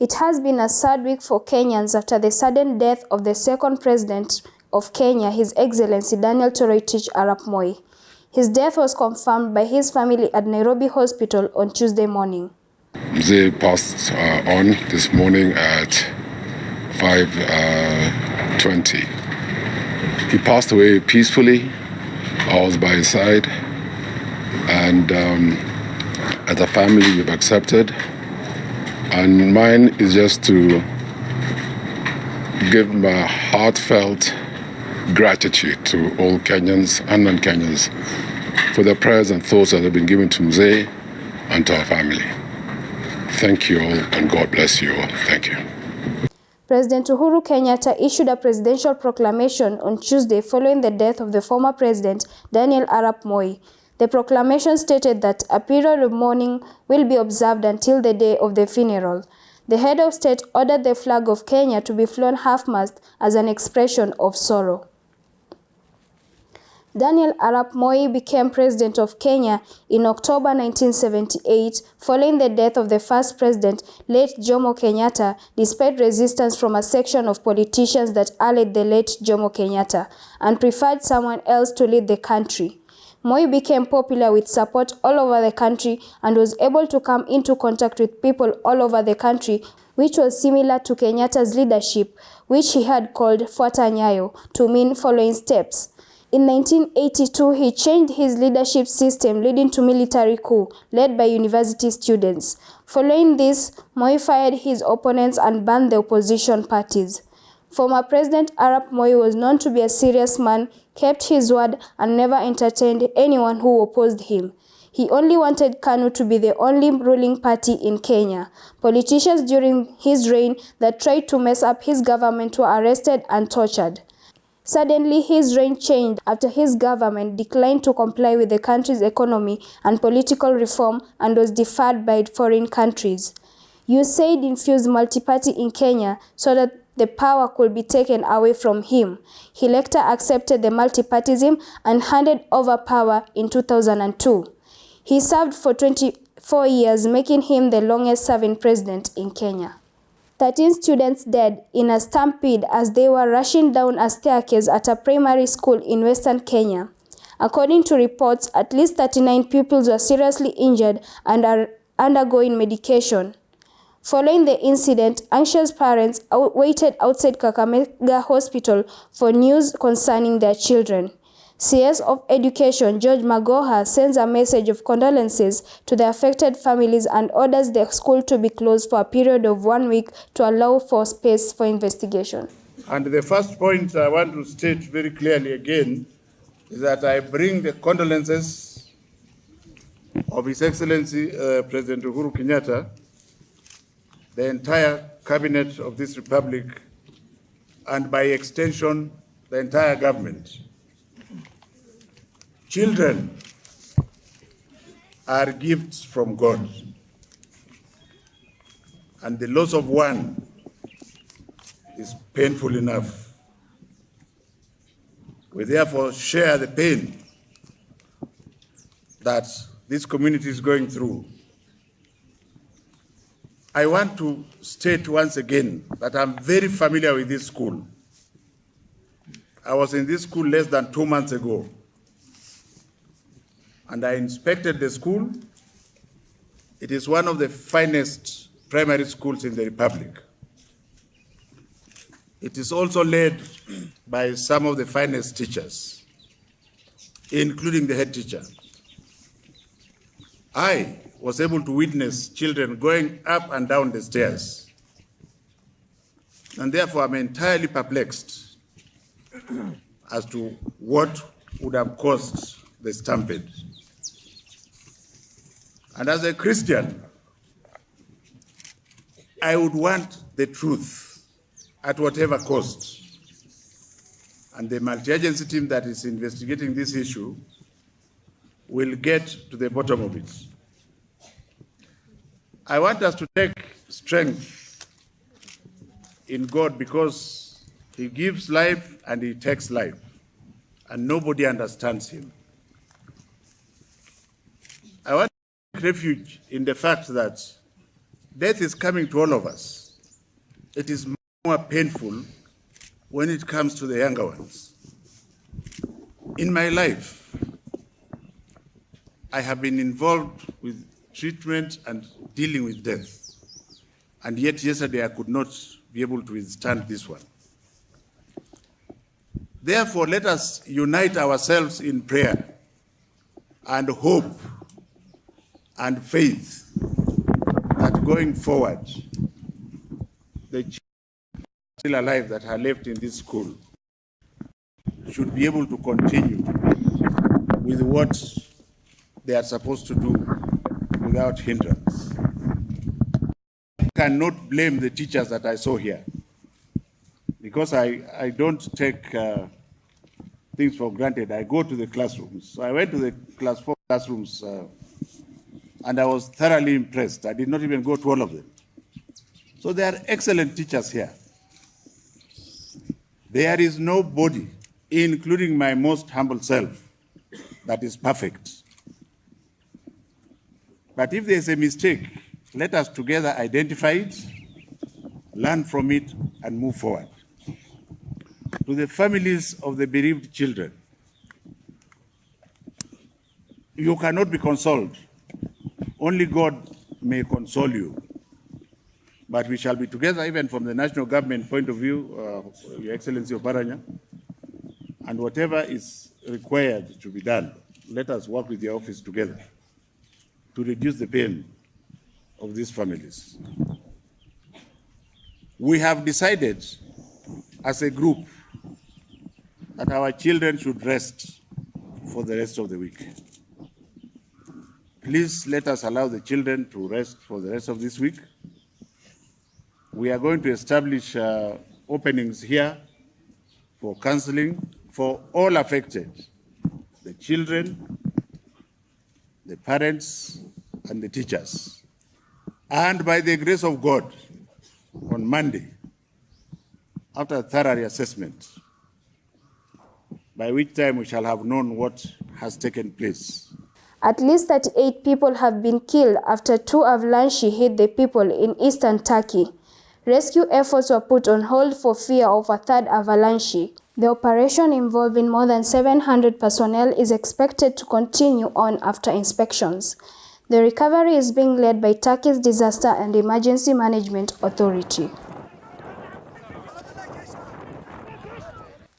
It has been a sad week for Kenyans after the sudden death of the second president of Kenya, His Excellency Daniel Toroitich Arap Moi. His death was confirmed by his family at Nairobi Hospital on Tuesday morning. They passed on this morning at 5:20. He passed away peacefully. I was by his side, and as a family we've accepted. And mine is just to give my heartfelt gratitude to all Kenyans and non-Kenyans for the prayers and thoughts that have been given to Mzee and to our family. Thank you all, and God bless you all. Thank you. President Uhuru Kenyatta issued a presidential proclamation on Tuesday following the death of the former president, Daniel Arap Moi. The proclamation stated that a period of mourning will be observed until the day of the funeral. The head of state ordered the flag of Kenya to be flown half-mast as an expression of sorrow. Daniel Arap Moi became president of Kenya in October 1978 following the death of the first president, late Jomo Kenyatta, despite resistance from a section of politicians that allied the late Jomo Kenyatta and preferred someone else to lead the country. Moi became popular with support all over the country and was able to come into contact with people all over the country, which was similar to Kenyatta's leadership, which he had called Fuata Nyayo, to mean following steps. In 1982, he changed his leadership system, leading to military coup led by university students. Following this, Moi fired his opponents and banned the opposition parties. Former President Arap Moi was known to be a serious man, kept his word, and never entertained anyone who opposed him. He only wanted KANU to be the only ruling party in Kenya. Politicians during his reign that tried to mess up his government were arrested and tortured. Suddenly, his reign changed after his government declined to comply with the country's economy and political reform and was deferred by foreign countries. USAID infused multi-party in Kenya so that the power could be taken away from him. He later accepted the multipartyism and handed over power in 2002. He served for 24 years, making him the longest-serving president in Kenya. 13 students died in a stampede as they were rushing down a staircase at a primary school in western Kenya. According to reports, at least 39 pupils were seriously injured and are undergoing medication. Following the incident, anxious parents waited outside Kakamega Hospital for news concerning their children. CS of Education George Magoha sends a message of condolences to the affected families and orders the school to be closed for a period of 1 week to allow for space for investigation. And the first point I want to state very clearly again is that I bring the condolences of His Excellency President Uhuru Kenyatta, the entire cabinet of this republic, and by extension, the entire government. Children are gifts from God, and the loss of one is painful enough. We therefore share the pain that this community is going through. I want to state once again that I'm very familiar with this school. I was in this school less than 2 months ago, and I inspected the school. It is one of the finest primary schools in the Republic. It is also led by some of the finest teachers, including the head teacher. I was able to witness children going up and down the stairs, and therefore I'm entirely perplexed as to what would have caused the stampede. And as a Christian, I would want the truth at whatever cost. And the multi-agency team that is investigating this issue will get to the bottom of it. I want us to take strength in God because He gives life and He takes life, and nobody understands Him. I want to take refuge in the fact that death is coming to all of us. it is more painful when it comes to the younger ones. In my life, I have been involved with treatment and dealing with death. And yet yesterday I could not be able to withstand this one. Therefore, let us unite ourselves in prayer and hope and faith that going forward, the children still alive that are left in this school should be able to continue with what they are supposed to do without hindrance. I cannot blame the teachers that I saw here, because I don't take things for granted. I go to the classrooms. So I went to the four classrooms and I was thoroughly impressed. I did not even go to all of them. So there are excellent teachers here. There is nobody, including my most humble self, that is perfect. But if there is a mistake, let us together identify it, learn from it, and move forward. To the families of the bereaved children, you cannot be consoled. Only God may console you. But we shall be together, even from the national government point of view, Your Excellency Oparanya, and whatever is required to be done, let us work with the office together to reduce the pain of these families. We have decided as a group that our children should rest for the rest of the week. Please let us allow the children to rest for the rest of this week. We are going to establish openings here for counseling for all affected, the children, the parents, and the teachers. And by the grace of God, on Monday, after a thorough assessment, by which time we shall have known what has taken place. At least 38 people have been killed after two avalanches hit the people in eastern Turkey. Rescue efforts were put on hold for fear of a third avalanche. The operation, involving more than 700 personnel, is expected to continue on after inspections. The recovery is being led by Turkey's Disaster and Emergency Management Authority.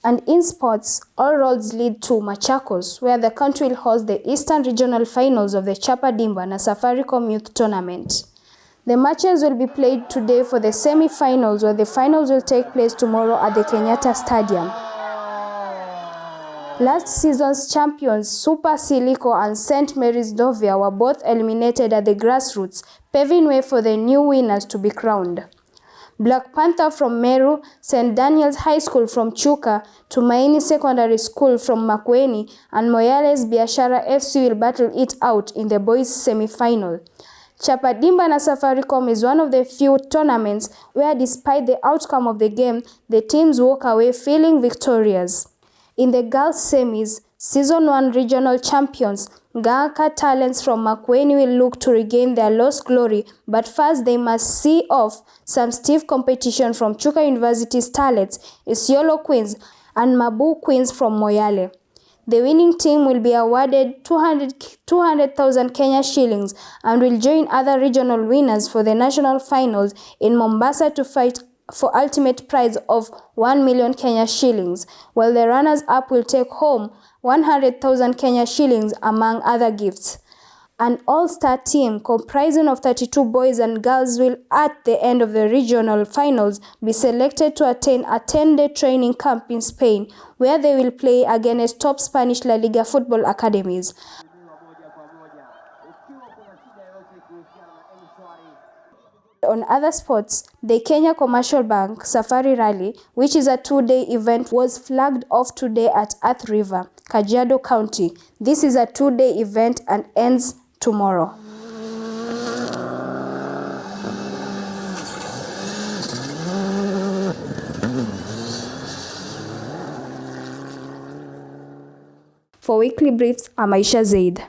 And in sports, all roads lead to Machakos, where the country will host the Eastern Regional Finals of the Chapa Dimba na Safaricom Youth Tournament. The matches will be played today for the semi-finals, where the finals will take place tomorrow at the Kenyatta Stadium. Last season's champions Super Silico and St. Mary's Dovia were both eliminated at the grassroots, paving way for the new winners to be crowned. Black Panther from Meru, St. Daniel's High School from Chuka, Tumaini Secondary School from Makueni, and Moyales Biashara FC will battle it out in the boys' semi-final. Chapa Dimba na Safaricom is one of the few tournaments where, despite the outcome of the game, the teams walk away feeling victorious. In the girls' semis, Season 1 regional champions Ngaka Talents from Makueni will look to regain their lost glory, but first they must see off some stiff competition from Chuka University's Starlets, Isiolo Queens, and Mabu Queens from Moyale. The winning team will be awarded 200,000 Kenya shillings and will join other regional winners for the national finals in Mombasa to fight for ultimate prize of 1 million Kenya shillings, while the runners-up will take home 100,000 Kenya shillings among other gifts. An all-star team comprising of 32 boys and girls will, at the end of the regional finals, be selected to attend a 10-day training camp in Spain, where they will play against top Spanish La Liga football academies. On other sports, the Kenya Commercial Bank Safari Rally, which is a 2-day event, was flagged off today at Earth River, Kajiado County. This is a 2-day event and ends tomorrow. For Weekly Briefs, I'm Aisha Zaid.